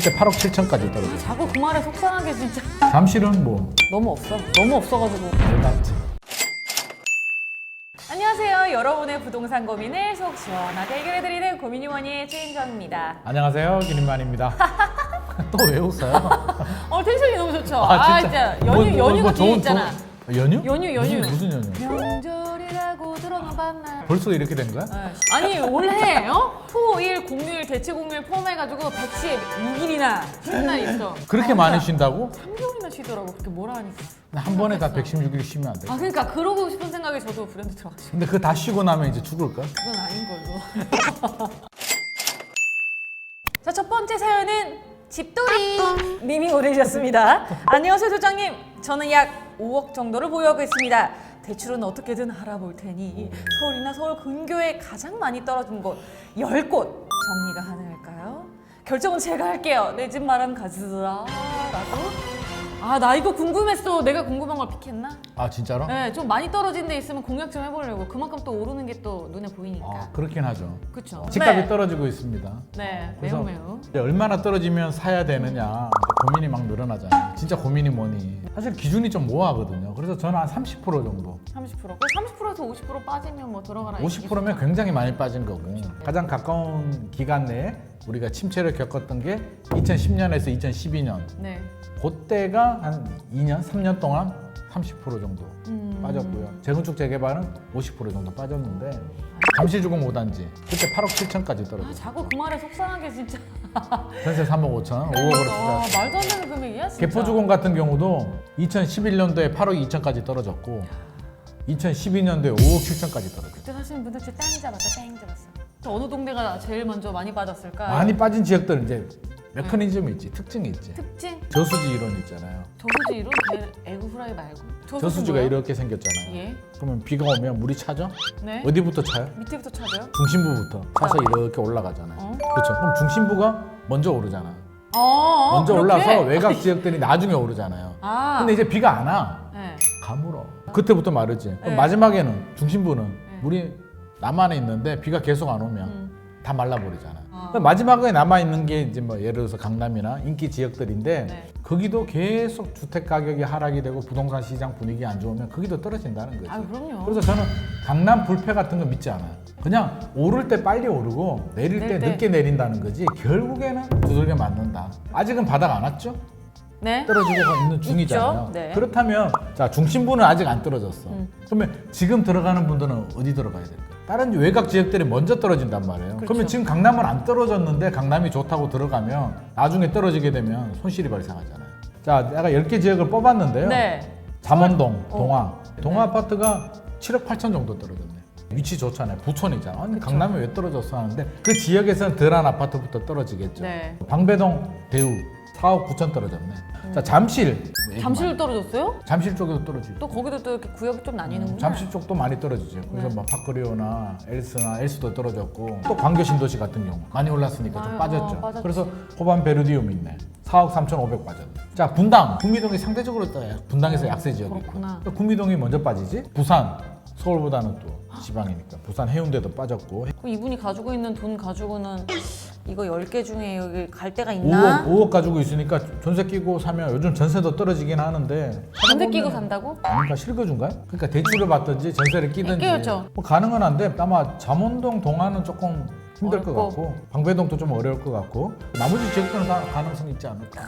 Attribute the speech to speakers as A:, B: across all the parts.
A: 그때 8억 7천까지 떨어졌어.
B: 자꾸 그 말에 속상하게 진짜.
A: 잠실은 뭐
B: 너무 없어. 너무 없어가지고.
A: 대단지.
B: 안녕하세요. 여러분의 부동산 고민을 속 시원하게 해결해드리는 고민이원의 최인정입니다.
A: 안녕하세요, 김인만입니다. 또 왜 웃어요?
B: 텐션이 너무 좋죠?
A: 아,
B: 진짜
A: 뭐,
B: 연유가 뒤에 있잖아.
A: 연유?
B: 연유.
A: 무슨 연유?
B: 명절이라고 들어봐나.
A: 벌써 이렇게 된 거야?
B: 아니 원래 토, 일, 공휴일, 대체 공휴일 포함해가지고 116일이나 쉬는 날이 있어.
A: 그렇게 많이 쉰다고?
B: 3개월이나 쉬더라고. 그렇게 뭐라 하니까.
A: 한 번에 다 116일 쉬면 안 돼.
B: 그러니까 그러고 싶은 생각이 저도 브랜드 들어가지고.
A: 근데 그거 다 쉬고 나면 이제 죽을까?
B: 그건 아닌 걸로. 자, 첫 번째 사연은 집돌이 님이 보내주셨습니다. 안녕하세요, 소장님. 저는 약 5억 정도를 보유하고 있습니다. 대출은 어떻게든 알아볼 테니 서울이나 서울 근교에 가장 많이 떨어진 곳 10곳 정리가 가능할까요? 결정은 제가 할게요. 내 집 마련 가즈라 라고. 나 이거 궁금했어. 내가 궁금한 걸 픽했나?
A: 아 진짜로?
B: 네, 좀 많이 떨어진 데 있으면 공략 좀 해보려고. 그만큼 또 오르는 게 또 눈에 보이니까.
A: 그렇긴 하죠.
B: 그쵸?
A: 집값이
B: 네.
A: 떨어지고 있습니다.
B: 네,
A: 그래서
B: 매우.
A: 이제 얼마나 떨어지면 사야 되느냐 고민이 막 늘어나잖아요. 진짜 고민이 뭐니? 사실 기준이 좀 모호하거든요. 그래서 저는 한 30% 정도.
B: 30%. 그 30%에서 50% 빠지면 뭐 들어가라.
A: 50%면 굉장히 많이 빠진 거고 가장 가까운 기간 내에 우리가 침체를 겪었던 게 2010년에서 2012년
B: 네.
A: 그때가 한 2년, 3년 동안 30% 정도 빠졌고요. 재건축 재개발은 50% 정도 빠졌는데 잠실주공 5단지 그때 8억 7천까지 떨어졌어요.
B: 자꾸 그 말에 속상하게 진짜.
A: 전세 3억 5천, 5억으로 투자했어요.
B: 말도 안 되는 금액이야 진짜.
A: 개포주공 같은 경우도 2011년도에 8억 2천까지 떨어졌고 2012년도에 5억 7천까지 떨어졌어요.
B: 그때 사시는 분들 진짜 땡 잡았어. 어느 동네가 제일 먼저 많이 빠졌을까?
A: 많이 빠진 지역들은 이제 메커니즘이 있지, 특징이 있지.
B: 특징?
A: 저수지 이론 있잖아요.
B: 저수지 이론? 에그 후라이 말고.
A: 저수지가
B: 뭐예요?
A: 이렇게 생겼잖아요.
B: 예.
A: 그러면 비가 오면 물이 차죠?
B: 네.
A: 어디부터 차요?
B: 밑에부터 찾아요?
A: 중심부부터 차서 이렇게 올라가잖아요. 그렇죠. 그럼 중심부가 먼저 오르잖아. 먼저
B: 그렇게?
A: 올라서 외곽 지역들이 나중에 오르잖아요. 근데 이제 비가 안 와.
B: 네.
A: 가물어. 그때부터 마르지. 그럼
B: 네.
A: 마지막에는 중심부는 물이 남한에 있는데 비가 계속 안 오면 다 말라버리잖아. 그럼 마지막에 남아 있는 게 이제 뭐 예를 들어서 강남이나 인기 지역들인데
B: 네.
A: 거기도 계속 주택 가격이 하락이 되고 부동산 시장 분위기 안 좋으면 거기도 떨어진다는 거지.
B: 그럼요.
A: 그래서 저는 강남 불패 같은 거 믿지 않아요. 그냥 오를 때 빨리 오르고 내릴 때 늦게 내린다는 거지 결국에는 두들겨 맞는다. 아직은 바닥 안 왔죠?
B: 네.
A: 떨어지고 있는 중이잖아요.
B: 있죠? 네.
A: 그렇다면 자 중심부는 아직 안 떨어졌어. 그러면 지금 들어가는 분들은 어디 들어가야 될까요? 다른 외곽 지역들이 먼저 떨어진단 말이에요.
B: 그렇죠.
A: 그러면 지금 강남은 안 떨어졌는데 강남이 좋다고 들어가면 나중에 떨어지게 되면 손실이 발생하잖아요. 자, 내가 10개 지역을 뽑았는데요.
B: 네.
A: 잠원동, 동화 아파트가 7억 8천 정도 떨어졌네. 위치 좋잖아요. 부촌이잖아. 아니, 강남이 왜 떨어졌어 하는데 그 지역에서는 덜한 아파트부터 떨어지겠죠.
B: 네.
A: 방배동, 대우 4억 9천 떨어졌네. 자, 잠실.
B: 잠실 떨어졌어요?
A: 잠실 쪽에도 떨어지고.
B: 또 거기도 또 이렇게 구역이 좀 나뉘는구나.
A: 잠실 쪽도 많이 떨어지죠. 그래서 뭐 파크리오나 엘스도 떨어졌고 또 광교 신도시 같은 경우 많이 올랐으니까 좀 빠졌죠.
B: 빠졌지.
A: 그래서 호반 베르디움 있네. 4억 3,500 빠졌네. 자, 분당. 구미동이 상대적으로 또 분당에서 약세 지역이 있고.
B: 그렇구나.
A: 구미동이 먼저 빠지지. 부산. 서울보다는 또 지방이니까. 부산 해운대도 빠졌고.
B: 그럼 이분이 가지고 있는 돈 가지고는 이거 10개 중에 여기 갈 데가 있나?
A: 5억 가지고 있으니까 전세 끼고 사면 요즘 전세도 떨어지긴 하는데
B: 전세 끼고 산다고?
A: 아닌가 실거주인가요? 그러니까 대출을 받든지 전세를 끼든지
B: 끼겠죠.
A: 뭐 가능은 한데 아마 잠원동 동안은 조금 힘들 것
B: 어렵고.
A: 같고 방배동도 좀 어려울 것 같고 나머지 지역들은 다 가능성 있지 않을까.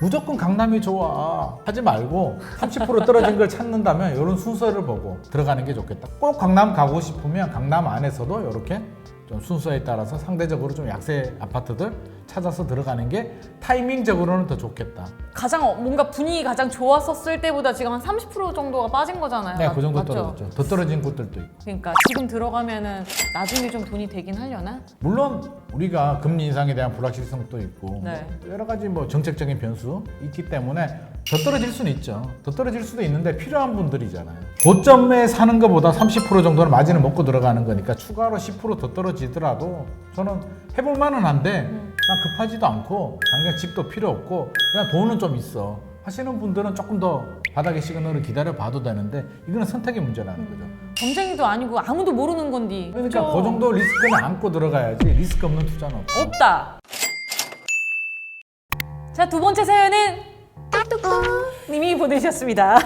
A: 무조건 강남이 좋아 하지 말고 30% 떨어진 걸 찾는다면 이런 순서를 보고 들어가는 게 좋겠다. 꼭 강남 가고 싶으면 강남 안에서도 이렇게 좀 순서에 따라서 상대적으로 좀 약세 아파트들 찾아서 들어가는 게 타이밍적으로는 더 좋겠다.
B: 가장 뭔가 분위기 가장 좋았었을 때보다 지금 한 30% 정도가 빠진 거잖아요.
A: 네, 그 정도
B: 맞죠?
A: 떨어졌죠. 더 떨어진 곳들도 있고.
B: 그러니까 지금 들어가면은 나중에 좀 돈이 되긴 하려나?
A: 물론 우리가 금리 인상에 대한 불확실성도 있고
B: 네.
A: 뭐 여러 가지 뭐 정책적인 변수 있기 때문에 더 떨어질 수는 있죠. 더 떨어질 수도 있는데 필요한 분들이잖아요. 고점에 사는 것보다 30% 정도는 마진을 먹고 들어가는 거니까 추가로 10%더 떨어지더라도 저는 해볼 만은 한데 난 급하지도 않고 당장 집도 필요 없고 그냥 돈은 좀 있어 하시는 분들은 조금 더 바닥의 시그널을 기다려 봐도 되는데 이거는 선택의 문제라는 거죠.
B: 경쟁이도 아니고 아무도 모르는 건디.
A: 그러니까
B: 그죠?
A: 그 정도 리스크는 안고 들어가야지 리스크 없는 투자는 없어.
B: 없다. 자, 두 번째 사연은 님이 보내주셨습니다.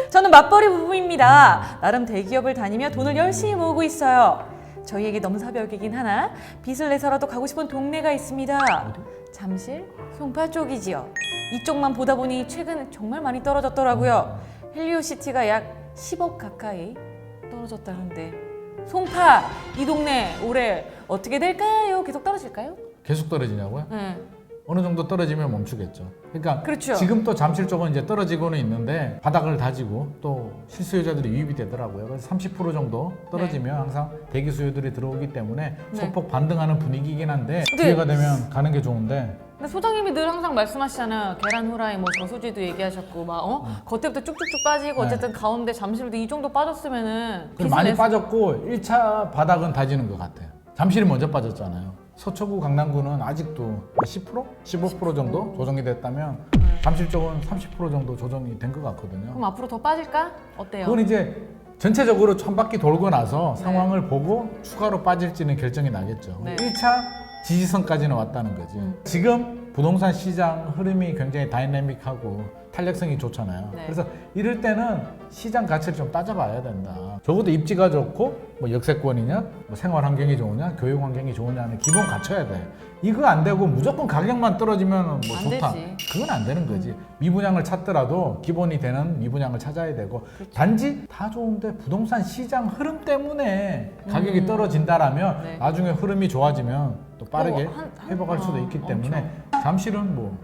B: 저는 맞벌이 부부입니다. 나름 대기업을 다니며 돈을 열심히 모으고 있어요. 저희에게 넘사벽이긴 하나 빚을 내서라도 가고 싶은 동네가 있습니다. 잠실, 송파 쪽이지요. 이쪽만 보다 보니 최근 정말 많이 떨어졌더라고요. 헬리오시티가 약 10억 가까이 떨어졌다는데 송파, 이 동네 올해 어떻게 될까요? 계속 떨어질까요?
A: 계속 떨어지냐고요?
B: 네.
A: 어느 정도 떨어지면 멈추겠죠. 그러니까
B: 그렇죠.
A: 지금 또 잠실 쪽은 이제 떨어지고는 있는데 바닥을 다지고 또 실수요자들이 유입이 되더라고요. 그래서 30% 정도 떨어지면 항상 대기 수요들이 들어오기 때문에 소폭 반등하는 분위기이긴 한데
B: 네.
A: 기회가 되면 가는 게 좋은데
B: 근데 소장님이 늘 항상 말씀하시잖아요. 계란 후라이, 뭐 저수지도 얘기하셨고 막 겉에부터 쭉쭉쭉 빠지고
A: 네.
B: 어쨌든 가운데 잠실도 이 정도 빠졌으면은
A: 그리고 많이 빠졌고 1차 바닥은 다지는 것 같아요. 잠실이 먼저 빠졌잖아요. 서초구, 강남구는 아직도 10%? 15% 정도 조정이 됐다면 잠실 쪽은 30% 정도 조정이 된 것 같거든요.
B: 그럼 앞으로 더 빠질까? 어때요?
A: 그건 이제 전체적으로 천 바퀴 돌고 나서 상황을 보고 추가로 빠질지는 결정이 나겠죠.
B: 네.
A: 1차 지지선까지는 왔다는 거지. 지금 부동산 시장 흐름이 굉장히 다이내믹하고 탄력성이 좋잖아요.
B: 네.
A: 그래서 이럴 때는 시장 가치를 좀 따져봐야 된다. 적어도 입지가 좋고 뭐 역세권이냐, 뭐 생활 환경이 좋으냐, 교육 환경이 좋으냐는 기본 갖춰야 돼. 이거 안 되고 무조건 가격만 떨어지면 뭐
B: 안
A: 좋다.
B: 되지.
A: 그건 안 되는 거지. 미분양을 찾더라도 기본이 되는 미분양을 찾아야 되고 단지 다 좋은데 부동산 시장 흐름 때문에 가격이 떨어진다라면
B: 네.
A: 나중에 흐름이 좋아지면 또 빠르게 회복할 수도 있기
B: 엄청.
A: 때문에 잠실은 뭐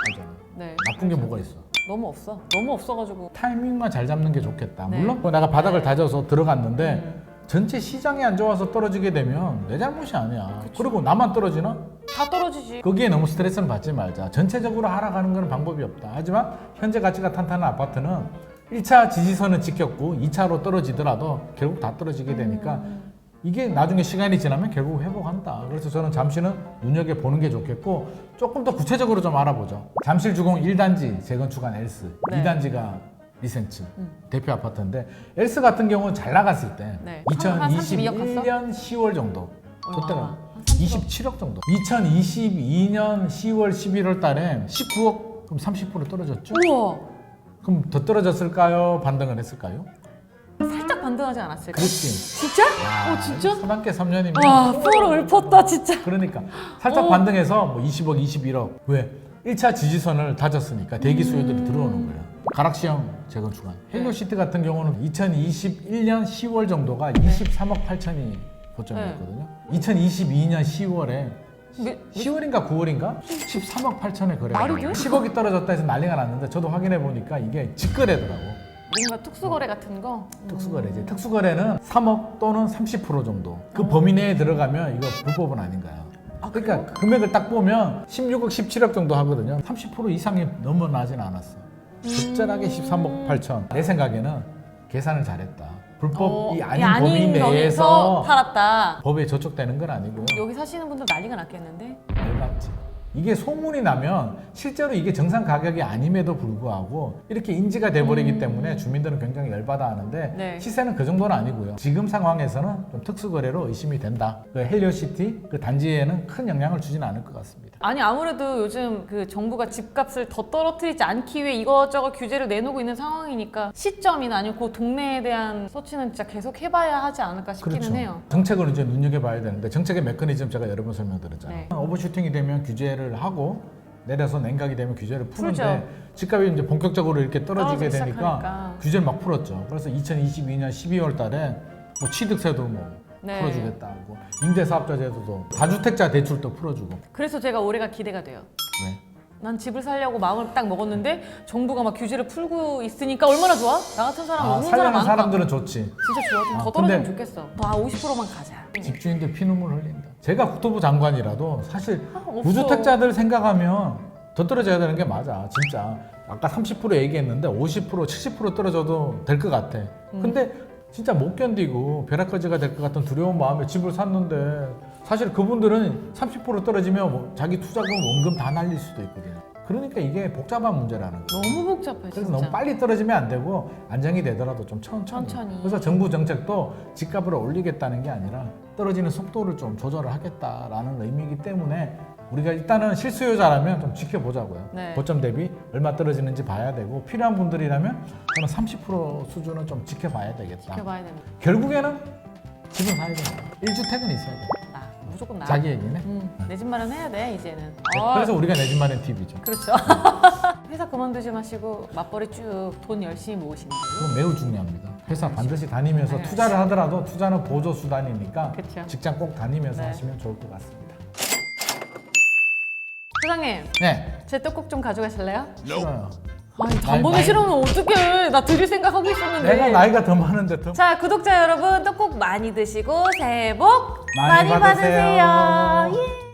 A: 알잖아.
B: 네.
A: 나쁜 게 뭐가 있어?
B: 너무 없어. 너무 없어가지고.
A: 타이밍만 잘 잡는 게 좋겠다.
B: 네.
A: 물론 뭐 내가 바닥을 다져서 들어갔는데 전체 시장이 안 좋아서 떨어지게 되면 내 잘못이 아니야. 그리고 나만 떨어지나?
B: 다 떨어지지.
A: 거기에 너무 스트레스는 받지 말자. 전체적으로 하락하는 건 방법이 없다. 하지만 현재 가치가 탄탄한 아파트는 1차 지지선은 지켰고 2차로 떨어지더라도 결국 다 떨어지게 되니까 이게 나중에 시간이 지나면 결국 회복한다. 그래서 저는 잠실은 눈여겨보는 게 좋겠고 조금 더 구체적으로 좀 알아보죠. 잠실 주공 1단지 재건축한 엘스,
B: 네.
A: 2단지가 리센츠 대표 아파트인데 엘스 같은 경우는 잘 나갔을 때
B: 네. 한 32억
A: 2021년 10월 정도 그때가
B: 얼마?
A: 27억 정도 2022년 10월 11월 달에 19억 그럼 30% 떨어졌죠?
B: 우와.
A: 그럼 더 떨어졌을까요? 반등을 했을까요?
B: 살짝 반등하지 않았을까?
A: 그렇지.
B: 진짜?
A: 야,
B: 진짜?
A: 3학기 3년이면
B: 와, 프로 읊었다 진짜.
A: 그러니까 살짝 반등해서 뭐 20억, 21억 왜? 1차 지지선을 다졌으니까 대기 수요들이 들어오는 거예요. 가락시형 재건축한 헬리오시티 같은 경우는 2021년 10월 정도가 23억 8천이 고점이었거든요. 2022년 10월에 10월인가 9월인가 13억 8천에 거래가
B: 말이 돼?
A: 10억이 떨어졌다 해서 난리가 났는데 저도 확인해 보니까 이게 직거래더라고.
B: 뭔가 특수거래 같은 거?
A: 특수거래지. 특수거래는 3억 또는 30% 정도. 그 범위 내에 들어가면 이거 불법은 아닌가요? 그러니까 금액을 딱 보면 16억, 17억 정도 하거든요. 30% 이상이 넘어나진 않았어. 적절하게 13억 8천. 내 생각에는 계산을 잘했다. 불법이 아닌 범위 내에서
B: 팔았다.
A: 법에 저촉되는 건 아니고요.
B: 여기 사시는 분들 난리가 났겠는데?
A: 열받지. 이게 소문이 나면 실제로 이게 정상 가격이 아님에도 불구하고 이렇게 인지가 돼버리기 때문에 주민들은 굉장히 열받아 하는데
B: 네.
A: 시세는 그 정도는 아니고요. 지금 상황에서는 좀 특수거래로 의심이 된다. 그 헬리오시티 그 단지에는 큰 영향을 주지는 않을 것 같습니다.
B: 아니 아무래도 요즘 그 정부가 집값을 더 떨어뜨리지 않기 위해 이것저것 규제를 내놓고 있는 상황이니까 시점이나 아니면 그 동네에 대한 서치는 진짜 계속 해봐야 하지 않을까 싶기는 해요.
A: 정책을 이제 눈여겨봐야 되는데 정책의 메커니즘 제가 여러 번 설명드렸잖아요.
B: 네.
A: 오버슈팅이 되면 규제를 하고 내려서 냉각이 되면 규제를 푸는데
B: 풀죠.
A: 집값이 이제 본격적으로 이렇게 떨어지게
B: 떨어지기
A: 되니까
B: 시작하니까.
A: 규제를 막 풀었죠. 그래서 2022년 12월 달에 뭐 취득세도 뭐
B: 네.
A: 풀어주겠다고 임대사업자 제도도 다주택자 대출도 풀어주고
B: 그래서 제가 올해가 기대가 돼요.
A: 네.
B: 난 집을 살려고 마음을 딱 먹었는데 정부가 막 규제를 풀고 있으니까 얼마나 좋아? 나 같은 사람 없는 사람
A: 살려는
B: 많을까?
A: 사람들은 좋지.
B: 진짜 좋아. 좀 더
A: 아,
B: 떨어지면
A: 근데-
B: 좋겠어. 더 50%만 가자.
A: 집주인들 피눈물 흘린다. 제가 국토부 장관이라도 사실
B: 없어.
A: 무주택자들 생각하면 더 떨어져야 되는 게 맞아. 진짜 아까 30% 얘기했는데 50% 70% 떨어져도 될 것 같아. 근데 진짜 못 견디고 벼락거지가 될 것 같은 두려운 마음에 집을 샀는데 사실 그분들은 30% 떨어지면 뭐 자기 투자금 원금 다 날릴 수도 있거든요. 그러니까 이게 복잡한 문제라는 거예요.
B: 너무 복잡해
A: 그래서
B: 진짜.
A: 너무 빨리 떨어지면 안 되고 안정이 되더라도 좀 천천히.
B: 천천히.
A: 그래서 정부 정책도 집값을 올리겠다는 게 아니라 떨어지는 속도를 좀 조절을 하겠다라는 의미이기 때문에 우리가 일단은 실수요자라면 좀 지켜보자고요.
B: 네.
A: 고점 대비 얼마 떨어지는지 봐야 되고 필요한 분들이라면 저는 30% 수준은 좀 지켜봐야 되겠다.
B: 지켜봐야 됩니다.
A: 결국에는 집은 사야 됩니다. 1주택은 있어야 돼요.
B: 무조건 나.
A: 자기 얘기네.
B: 내 집 마련해야 돼 이제는.
A: 네, 그래서 우리가 내 집 마련 팁이죠.
B: 그렇죠. 회사 그만두지 마시고 맞벌이 쭉 돈 열심히 모으시는 거예요.
A: 그건 매우 중요합니다. 회사 반드시 다니면서
B: 네.
A: 투자를 하더라도 투자는 보조 수단이니까
B: 그쵸.
A: 직장 꼭 다니면서
B: 네.
A: 하시면 좋을 것 같습니다.
B: 소장님,
A: 네,
B: 제 떡국 좀 가져가실래요?
A: 싫어요.
B: 아니 단번에 싫으면 어떡해. 나 드릴 생각하고 있었는데.
A: 내가 나이가 더 많은데 더
B: 자, 구독자 여러분 떡국 많이 드시고 새해 복
A: 많이
B: 많이
A: 받으세요.
B: 받으세요. 예.